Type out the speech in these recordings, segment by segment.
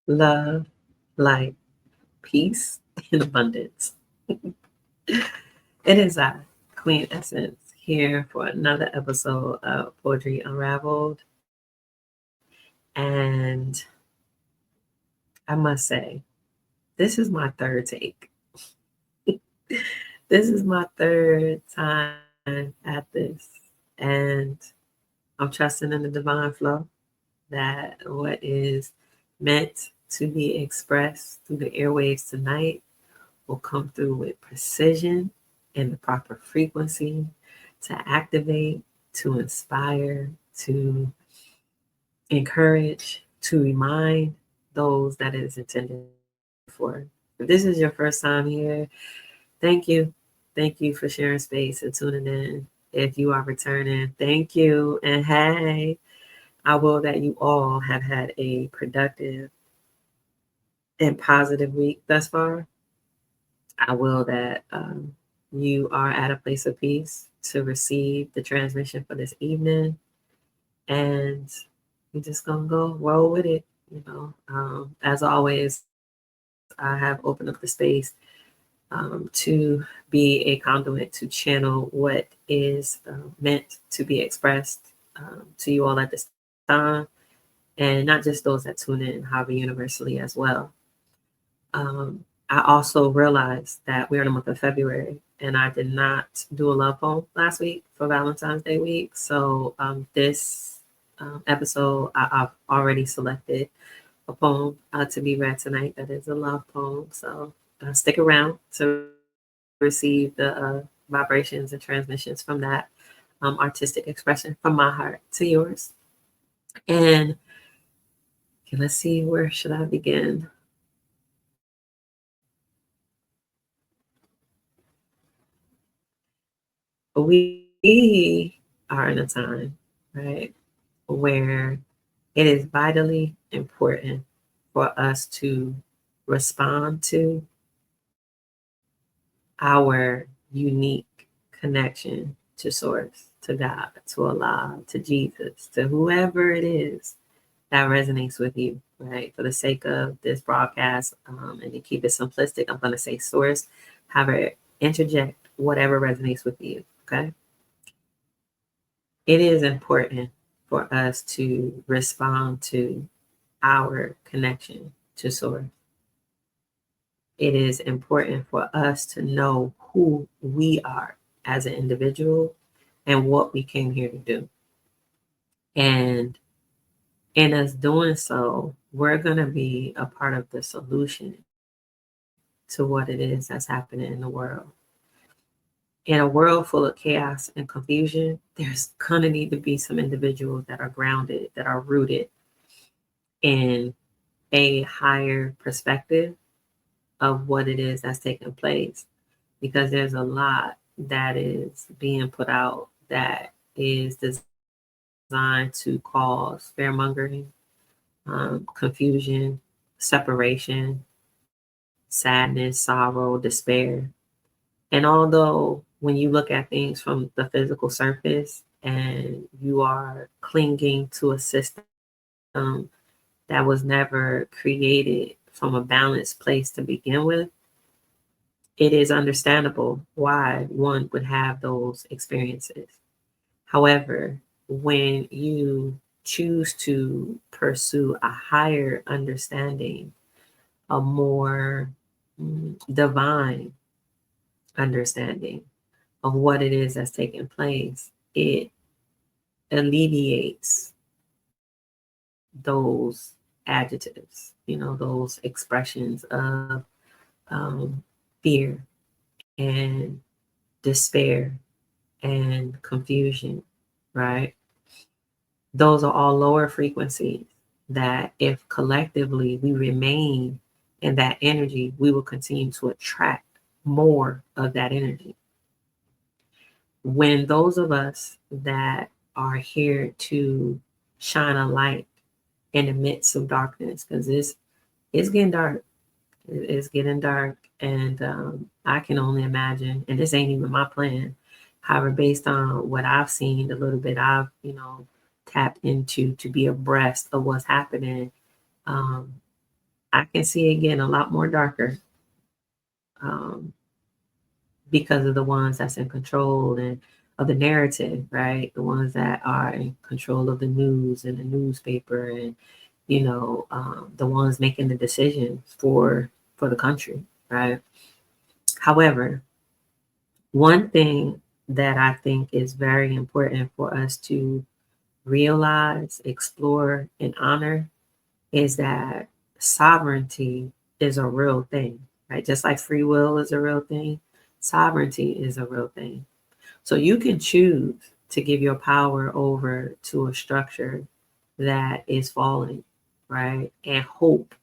love, light, peace, and abundance. It is I, Queen Essence, here for another episode of Poetry Unraveled. And I must say, this is my third take. This is my third time at this. And I'm trusting in the divine flow that what is meant to be expressed through the airwaves tonight will come through with precision and the proper frequency to activate, to inspire, to encourage, to remind those that it is intended for. If this is your first time here, thank you. Thank you for sharing space and tuning in. If you are returning, thank you. And hey, I will that you all have had a productive and positive week thus far. I will that you are at a place of peace to receive the transmission for this evening. And we're just going to go roll with it. As always, I have opened up the space to be a conduit to channel what is meant to be expressed to you all at this time, and not just those that tune in, however, universally as well. I also realized that we're in the month of February, and I did not do a love poem last week for Valentine's Day week. So this episode, I've already selected a poem to be read tonight that is a love poem. So stick around to receive the vibrations and transmissions from that artistic expression from my heart to yours. And okay, let's see, where should I begin? We are in a time, right, where it is vitally important for us to respond to our unique connection to Source, to God, to Allah, to Jesus, to whoever it is that resonates with you, right? For the sake of this broadcast, and to keep it simplistic, I'm going to say Source. However, interject whatever resonates with you, okay? It is important for us to respond to our connection to Source. It is important for us to know who we are as an individual and what we came here to do. And in us doing so, we're going to be a part of the solution to what it is that's happening in the world. In a world full of chaos and confusion, there's going to need to be some individuals that are grounded, that are rooted in a higher perspective of what it is that's taking place, because there's a lot that is being put out that is designed to cause fear mongering, confusion, separation, sadness, sorrow, despair. And although when you look at things from the physical surface and you are clinging to a system that was never created from a balanced place to begin with, it is understandable why one would have those experiences. However, when you choose to pursue a higher understanding, a more divine understanding of what it is that's taking place, it alleviates those adjectives, those expressions of fear and despair and confusion, right? Those are all lower frequencies that, if collectively we remain in that energy, we will continue to attract more of that energy. When those of us that are here to shine a light in the midst of darkness, because it's getting dark, it's getting dark, and I can only imagine, and this ain't even my plan. However, based on what I've seen, the little bit I've tapped into to be abreast of what's happening, um, I can see it getting a lot more darker, um, because of the ones that's in control and of the narrative, right? The ones that are in control of the news and the newspaper, and the ones making the decisions for the country, right? However, one thing that I think is very important for us to realize, explore, and honor is that sovereignty is a real thing, right? Just like free will is a real thing, sovereignty is a real thing. So you can choose to give your power over to a structure that is falling, right? And hope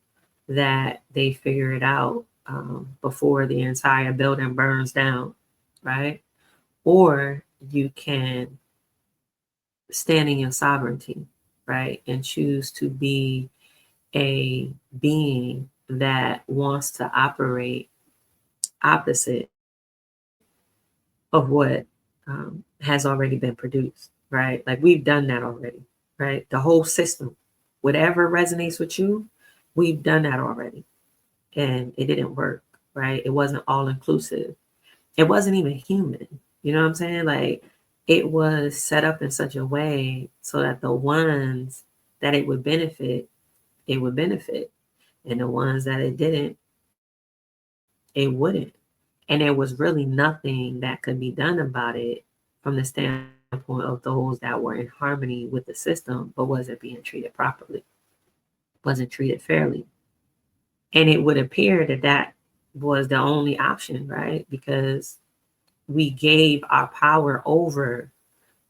that they figure it out before the entire building burns down, right? Or you can stand in your sovereignty, right? And choose to be a being that wants to operate opposite of what has already been produced, right? Like we've done that already, right? The whole system, whatever resonates with you, we've done that already. And it didn't work, right? It wasn't all inclusive. It wasn't even human. You know what I'm saying? Like it was set up in such a way so that the ones that it would benefit. And the ones that it didn't, it wouldn't. And there was really nothing that could be done about it from the standpoint of those that were in harmony with the system, but wasn't being treated properly, wasn't treated fairly. And it would appear that that was the only option, right? Because we gave our power over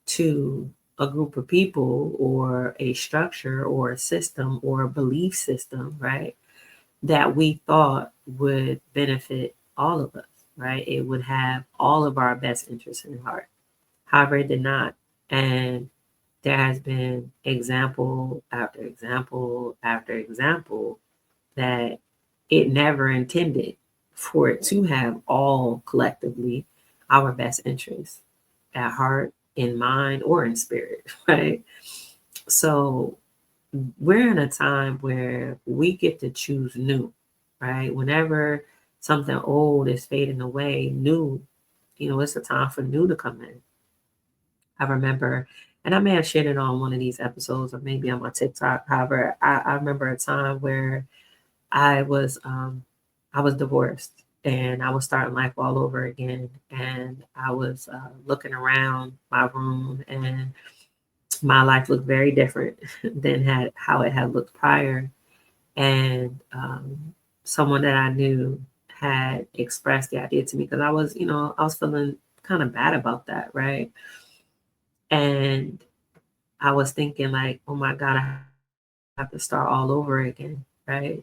to a group of people or a structure or a system or a belief system, right? That we thought would benefit all of us, right? It would have all of our best interests in heart. However, it did not. And there has been example after example after example that it never intended for it to have all collectively our best interests at heart, in mind, or in spirit, right? So we're in a time where we get to choose new, right? Whenever something old is fading away, new, it's a time for new to come in. I remember, and I may have shared it on one of these episodes or maybe on my TikTok. However, I remember a time where I was um, I was divorced and I was starting life all over again. And I was looking around my room, and my life looked very different than had how it had looked prior. And someone that I knew had expressed the idea to me because I was feeling kind of bad about that, right? And I was thinking like, oh my God, I have to start all over again, right?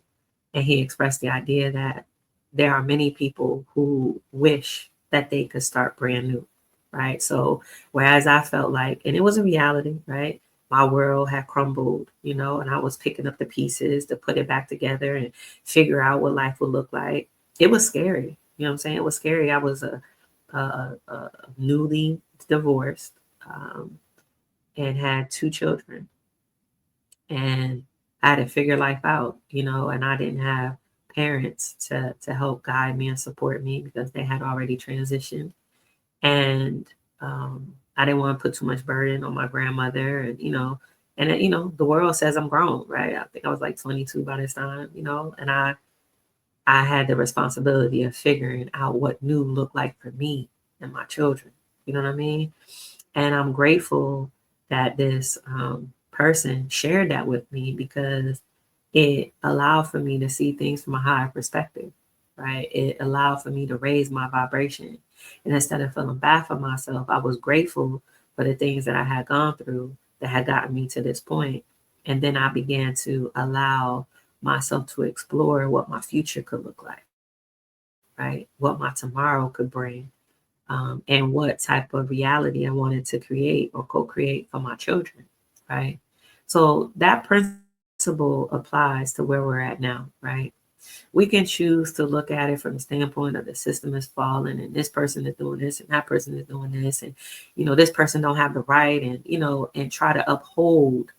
And he expressed the idea that there are many people who wish that they could start brand new, right? So whereas I felt like, and it was a reality, right? My world had crumbled, and I was picking up the pieces to put it back together and figure out what life would look like. It was scary. You know what I'm saying? It was scary. I was a newly divorced, um, and had two children, and I had to figure life out, and I didn't have parents to help guide me and support me because they had already transitioned. And I didn't want to put too much burden on my grandmother, and the world says I'm grown, right? I think I was like 22 by this time, and I had the responsibility of figuring out what new looked like for me and my children. You know what I mean? And I'm grateful that this person shared that with me because it allowed for me to see things from a higher perspective, right? It allowed for me to raise my vibration. And instead of feeling bad for myself, I was grateful for the things that I had gone through that had gotten me to this point. And then I began to allow myself to explore what my future could look like, right? What my tomorrow could bring, and what type of reality I wanted to create or co-create for my children, right? So that principle applies to where we're at now, right? We can choose to look at it from the standpoint of the system is falling and this person is doing this and that person is doing this, and this person don't have the right, and and try to uphold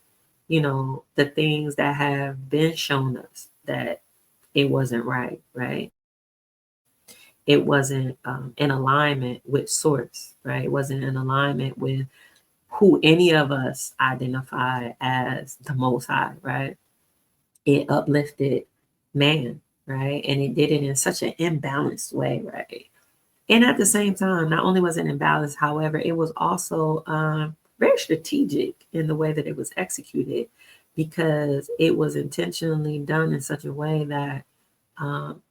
the things that have been shown us that it wasn't right, right? It wasn't in alignment with source, right? It wasn't in alignment with who any of us identify as the Most High, right? It uplifted man, right? And it did it in such an imbalanced way, right? And at the same time, not only was it imbalanced, however, it was also very strategic in the way that it was executed, because it was intentionally done in such a way that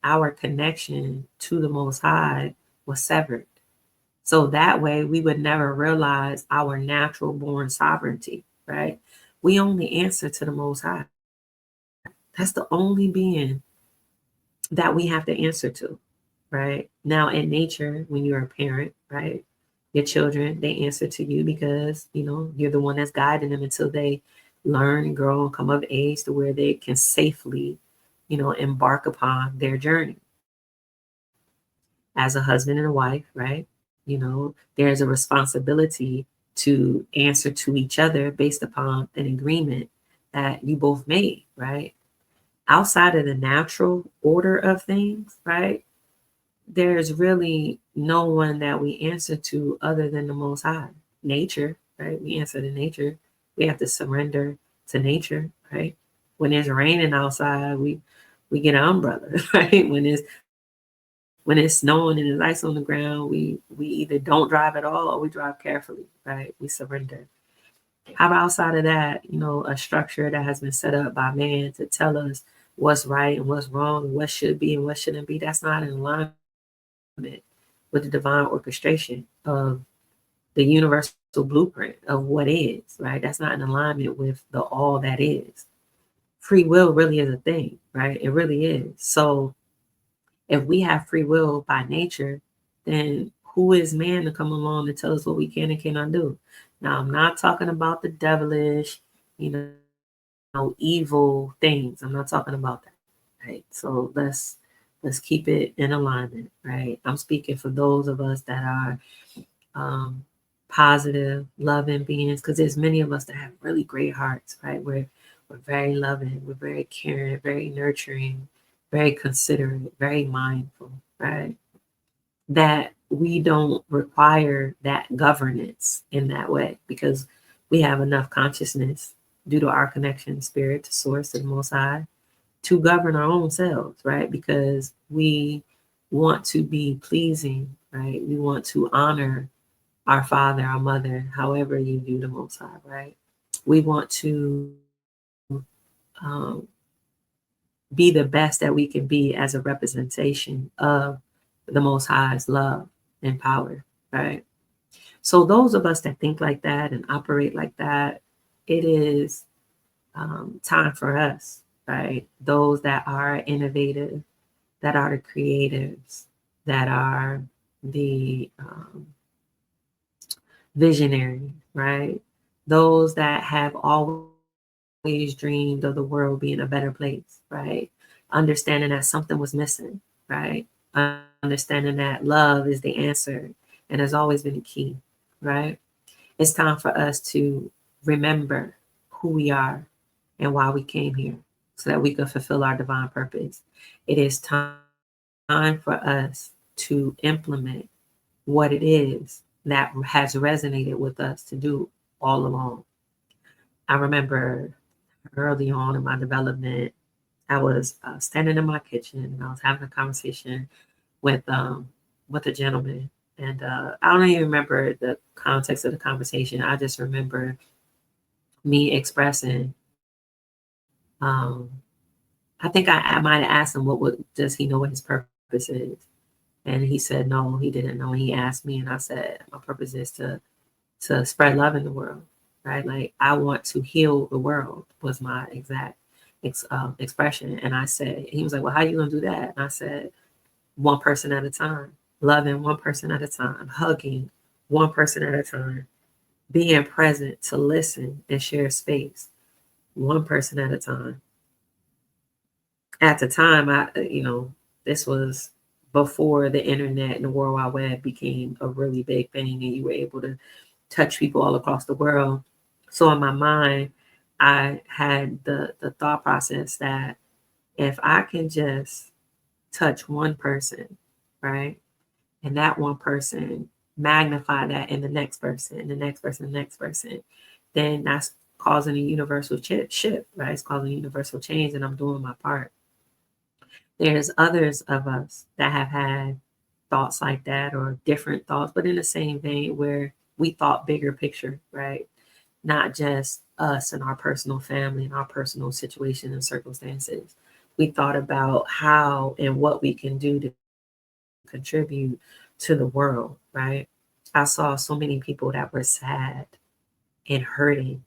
our connection to the Most High was severed. So that way we would never realize our natural born sovereignty, right? We only answer to the Most High. That's the only being that we have to answer to, right? Now, in nature, when you're a parent, right, your children, they answer to you because, you're the one that's guiding them until they learn and grow and come of age to where they can safely, embark upon their journey. As a husband and a wife, right? There's a responsibility to answer to each other based upon an agreement that you both made, right? Outside of the natural order of things, right? There's really no one that we answer to other than the Most High. Nature, right? We answer to nature. We have to surrender to nature, right? When it's raining outside, we get an umbrella, right? When it's snowing and there's ice on the ground, we either don't drive at all or we drive carefully, right? We surrender. How about outside of that, a structure that has been set up by man to tell us what's right and what's wrong and what should be and what shouldn't be? That's not in alignment with the divine orchestration of the universal blueprint of what is, right? That's not in alignment with the all that is. Free will really is a thing, right? It really is. So if we have free will by nature, then who is man to come along and tell us what we can and cannot do? Now, I'm not talking about the devilish, evil things. I'm not talking about that, right? So let's keep it in alignment, right? I'm speaking for those of us that are um, positive, loving beings, because there's many of us that have really great hearts, right? We're very loving, we're very caring, very nurturing, very considerate, very mindful, right? That we don't require that governance in that way because we have enough consciousness due to our connection, spirit to source, to the Most High, to govern our own selves, right? Because we want to be pleasing, right? We want to honor our father, our mother, however you view the Most High, right? We want to um, be the best that we can be as a representation of the Most High's love and power, right? So those of us that think like that and operate like that, it is time for us, right? Those that are innovative, that are the creatives, that are the visionaries, right? Those that have always dreamed of the world being a better place, right? Understanding that something was missing, right? Understanding that love is the answer and has always been the key, right? It's time for us to remember who we are and why we came here so that we could fulfill our divine purpose. It is time for us to implement what it is that has resonated with us to do all along. I remember early on in my development, I was standing in my kitchen and I was having a conversation with um, with a gentleman, and I don't even remember the context of the conversation. I just remember me expressing. Um, I think I might have asked him does he know what his purpose is, and he said no, he didn't know. And he asked me, and I said my purpose is to spread love in the world, right? Like I want to heal the world was my exact expression. And I said, he was like, well, how you gonna do that? And I said, one person at a time, loving one person at a time, hugging one person at a time, being present to listen and share space, one person at a time. At the time, this was before the internet and the World Wide Web became a really big thing, and you were able to touch people all across the world. So in my mind, I had the thought process that If I can just touch one person, right? And that one person magnify that in the next person, and the next person, the next person, then that's causing a universal shift, right? It's causing a universal change, and I'm doing my part. There's others of us that have had thoughts like that or different thoughts, but in the same vein where we thought bigger picture, right? Not just us and our personal family and our personal situation and circumstances. We thought about how and what we can do to contribute to the world, right? I saw so many people that were sad and hurting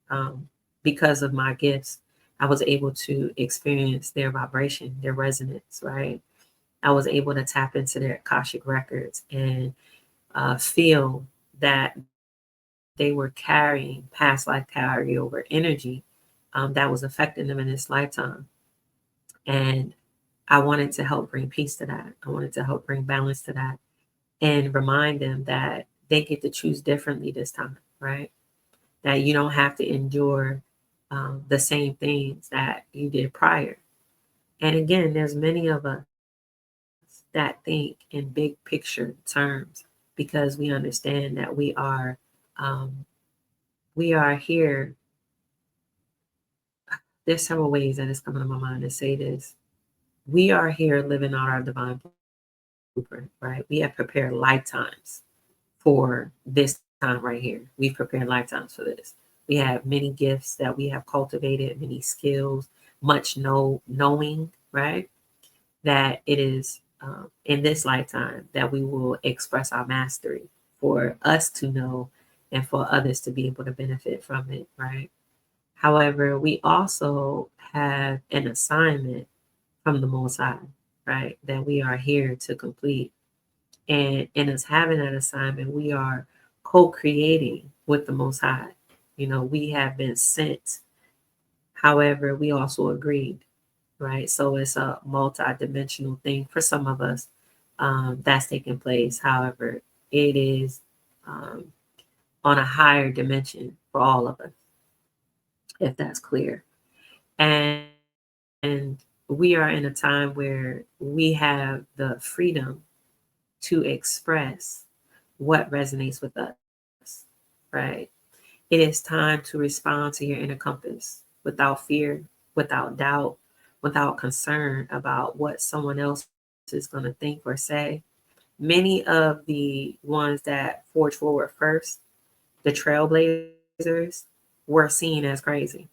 um, because of my gifts. I was able to experience their vibration, their resonance, right? I was able to tap into their Akashic records and feel that they were carrying past life carryover energy that was affecting them in this lifetime. And I wanted to help bring peace to that. I wanted to help bring balance to that and remind them that they get to choose differently this time, right? That you don't have to endure the same things that you did prior. And again, there's many of us that think in big picture terms because we understand that um, we are here. There's several ways that it's coming to my mind to say this. We are here living out our divine blueprint, right? We have prepared lifetimes for this time right here. We've prepared lifetimes for this. We have many gifts that we have cultivated, many skills, much knowing, right? That it is in this lifetime that we will express our mastery for us to know and for others to be able to benefit from it, right? However, we also have an assignment from the Most High, right? That we are here to complete. And in us having that assignment, we are co-creating with the Most High. You know, we have been sent. However, we also agreed, right? So it's a multi-dimensional thing for some of us that's taking place. However, it is um, on a higher dimension for all of us, if that's clear. And we are in a time where we have the freedom to express what resonates with us, right? It is time to respond to your inner compass without fear, without doubt, without concern about what someone else is going to think or say. Many of the ones that forge forward first, the trailblazers, were seen as crazy.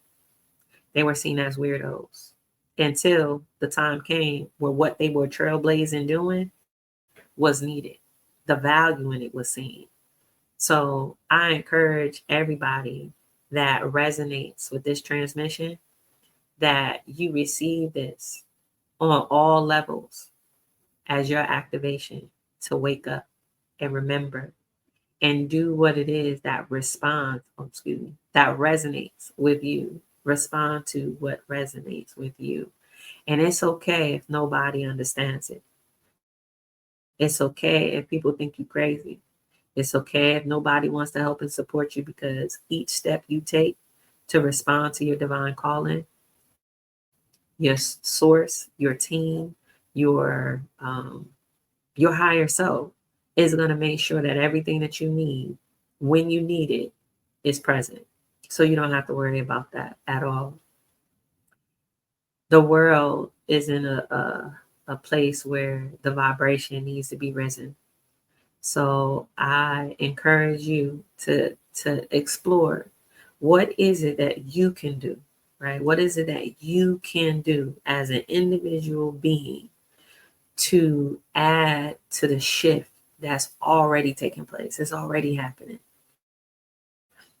They were seen as weirdos until the time came where what they were trailblazing doing was needed. The value in it was seen. So I encourage everybody that resonates with this transmission that you receive this on all levels as your activation to wake up and remember and do what it is that responds, that resonates with you. Respond to what resonates with you. And it's okay if nobody understands it. It's okay if people think you crazy. It's okay if nobody wants to help and support you because each step you take to respond to your divine calling, your source, your team, your your higher self is going to make sure that everything that you need when you need it is present. So you don't have to worry about that at all. The world is in a place where the vibration needs to be risen. So I encourage you to explore what is it that you can do, right? What is it that you can do as an individual being to add to the shift that's already taking place? It's already happening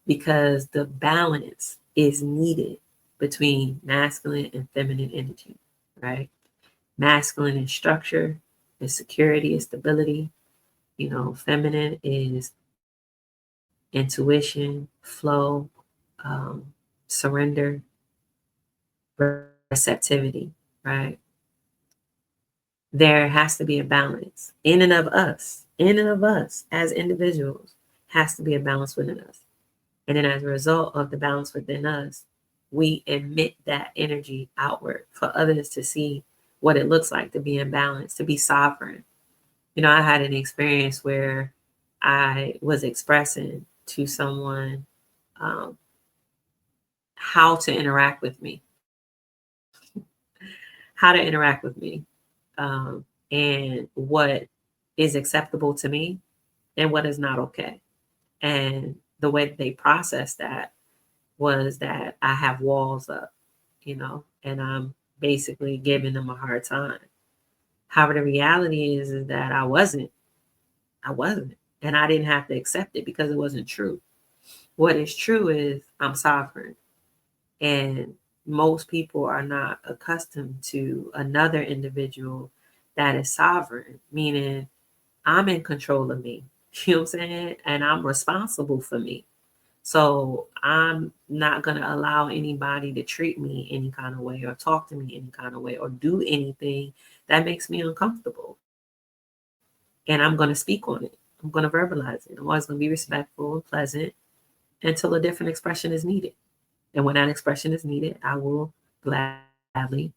because the balance is needed between masculine and feminine energy, right? Masculine is structure, is security, is stability. You know, feminine is intuition, flow, surrender, receptivity, right? There has to be a balance in and of us as individuals, has to be a balance within us. And then as a result of the balance within us, we emit that energy outward for others to see what it looks like to be in balance, to be sovereign. I had an experience where I was expressing to someone um, how to interact with me, how to interact with me, and what is acceptable to me and what is not okay. And the way that they processed that was that I have walls up, and I'm basically giving them a hard time. However, the reality is that I wasn't, and I didn't have to accept it because it wasn't true. What is true is I'm sovereign, and most people are not accustomed to another individual that is sovereign, meaning I'm in control of me. You know what I'm saying? And I'm responsible for me. So I'm not going to allow anybody to treat me any kind of way or talk to me any kind of way or do anything that makes me uncomfortable. And I'm going to speak on it. I'm going to verbalize it. I'm always going to be respectful and pleasant until a different expression is needed. And when that expression is needed, I will gladly,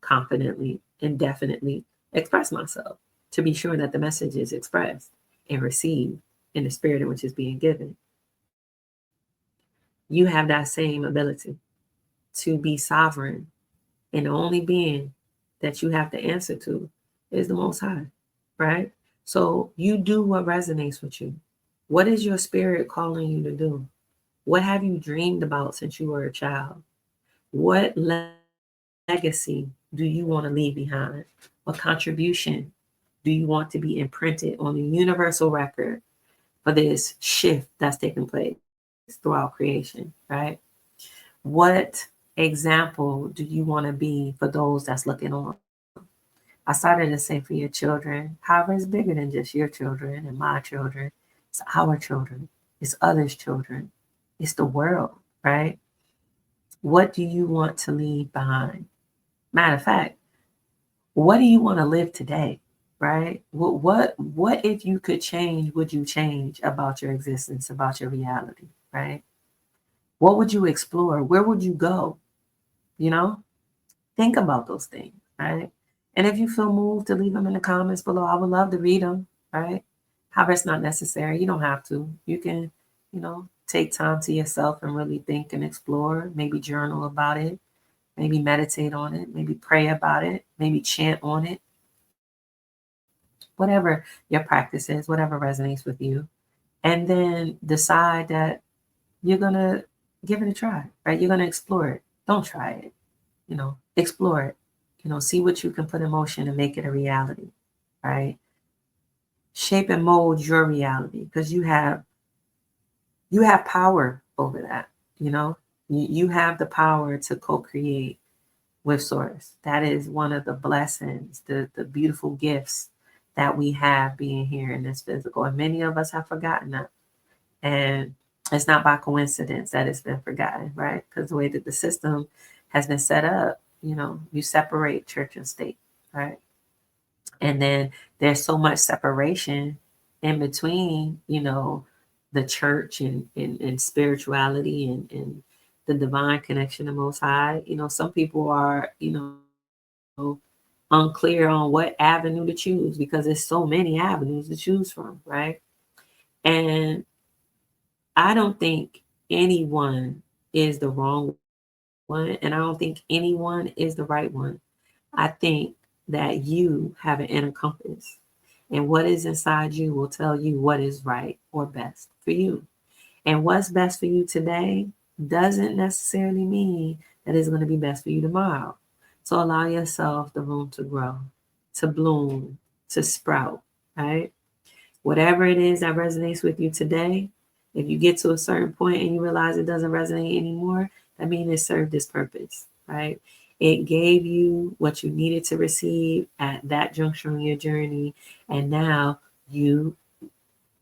confidently, indefinitely express myself to be sure that the message is expressed and received in the spirit in which is being given. You have that same ability to be sovereign, and the only being that you have to answer to is the Most High, right? So you do what resonates with you. What is your spirit calling you to do? What have you dreamed about since you were a child? What legacy do you want to leave behind? What contribution do you want to be imprinted on the universal record for this shift that's taking place throughout creation, right? What example do you want to be for those that's looking on? I started to say for your children, however, it's bigger than just your children and my children. It's our children. It's others' children. It's the world, right? What do you want to leave behind? Matter of fact, what do you want to live today? Right? What if you could change, would you change about your existence, about your reality? Right? What would you explore? Where would you go? You know? Think about those things, right? And if you feel moved to leave them in the comments below, I would love to read them, right? However, it's not necessary. You don't have to. You can, take time to yourself and really think and explore, maybe journal about it, maybe meditate on it, maybe pray about it, maybe chant on it, whatever your practice is, whatever resonates with you. And then decide that you're going to give it a try, right? You're going to explore it. Don't try it, explore it, see what you can put in motion and make it a reality, right? Shape and mold your reality because you have power over that, you know? You have the power to co-create with source. That is one of the blessings, the beautiful gifts that we have being here in this physical. And many of us have forgotten that. And it's not by coincidence that it's been forgotten, right? Because the way that the system has been set up, you separate church and state, right? And then there's so much separation in between, the church and spirituality and the divine connection to Most High. Some people are, unclear on what avenue to choose because there's so many avenues to choose from, right? And I don't think anyone is the wrong one, and I don't think anyone is the right one. I think that you have an inner compass, and what is inside you will tell you what is right or best for you. And what's best for you today doesn't necessarily mean that it's going to be best for you tomorrow. So allow yourself the room to grow, to bloom, to sprout, right? Whatever it is that resonates with you today, if you get to a certain point and you realize it doesn't resonate anymore, that means it served its purpose, right? It gave you what you needed to receive at that juncture in your journey. And now you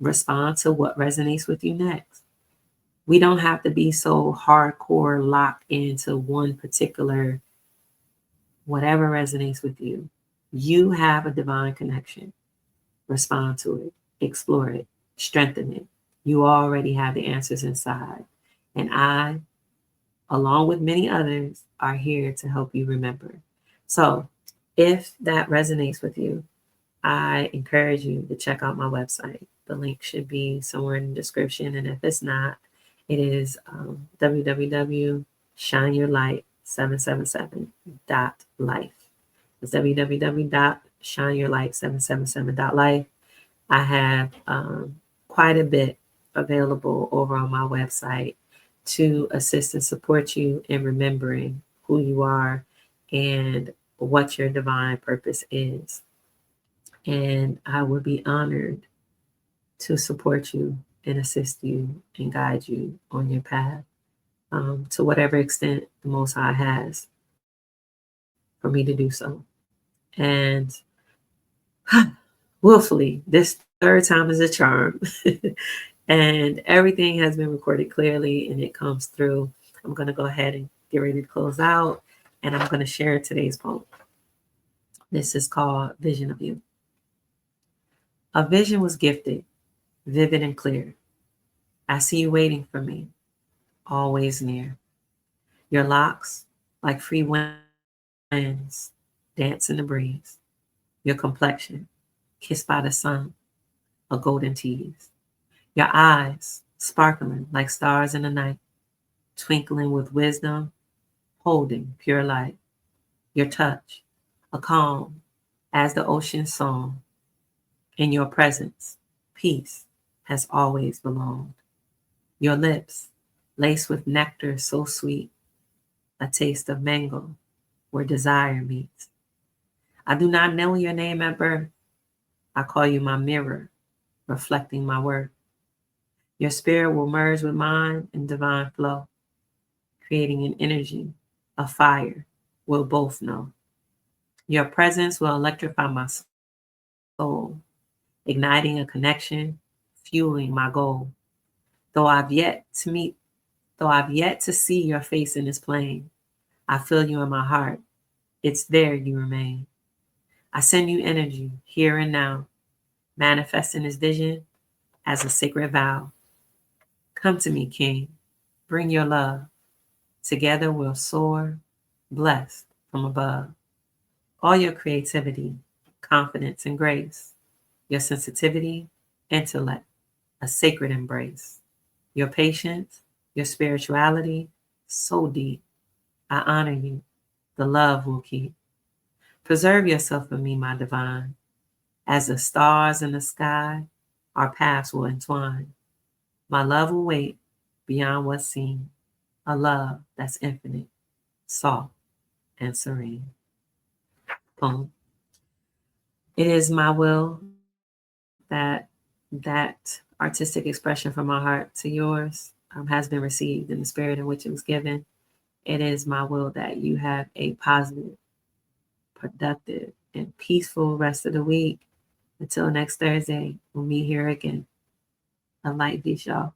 respond to what resonates with you next. We don't have to be so hardcore locked into one particular whatever resonates with you. You have a divine connection. Respond to it, explore it, strengthen it. You already have the answers inside. And I along with many others, are here to help you remember. So, if that resonates with you, I encourage you to check out my website. The link should be somewhere in the description. And if it's not, it is www.shineyourlight777.life. It's www.shineyourlight777.life. I have quite a bit available over on my website to assist and support you in remembering who you are and what your divine purpose is. And I would be honored to support you and assist you and guide you on your path to whatever extent the Most High has for me to do so. And willfully, this third time is a charm. And everything has been recorded clearly and it comes through. I'm going to go ahead and get ready to close out. And I'm going to share today's poem. This is called Vision of You. A vision was gifted, vivid and clear. I see you waiting for me, always near. Your locks, like free winds, dance in the breeze. Your complexion, kissed by the sun, a golden tease. Your eyes, sparkling like stars in the night, twinkling with wisdom, holding pure light. Your touch, a calm as the ocean's song. In your presence, peace has always belonged. Your lips, laced with nectar so sweet, a taste of mango where desire meets. I do not know your name at birth. I call you my mirror, reflecting my worth. Your spirit will merge with mine in divine flow, creating an energy, a fire we'll both know. Your presence will electrify my soul, igniting a connection, fueling my goal. Though I've yet to meet, though I've yet to see your face in this plane, I feel you in my heart. It's there you remain. I send you energy here and now, manifesting this vision as a sacred vow. Come to me, King. Bring your love. Together we'll soar, blessed from above. All your creativity, confidence, and grace, your sensitivity, intellect, a sacred embrace. Your patience, your spirituality, so deep. I honor you. The love will keep. Preserve yourself for me, my divine. As the stars in the sky, our paths will entwine. My love will wait beyond what's seen, a love that's infinite, soft, and serene. Poem. It is my will that artistic expression from my heart to yours has been received in the spirit in which it was given. It is my will that you have a positive, productive, and peaceful rest of the week. Until next Thursday, we'll meet here again. A light peace, y'all.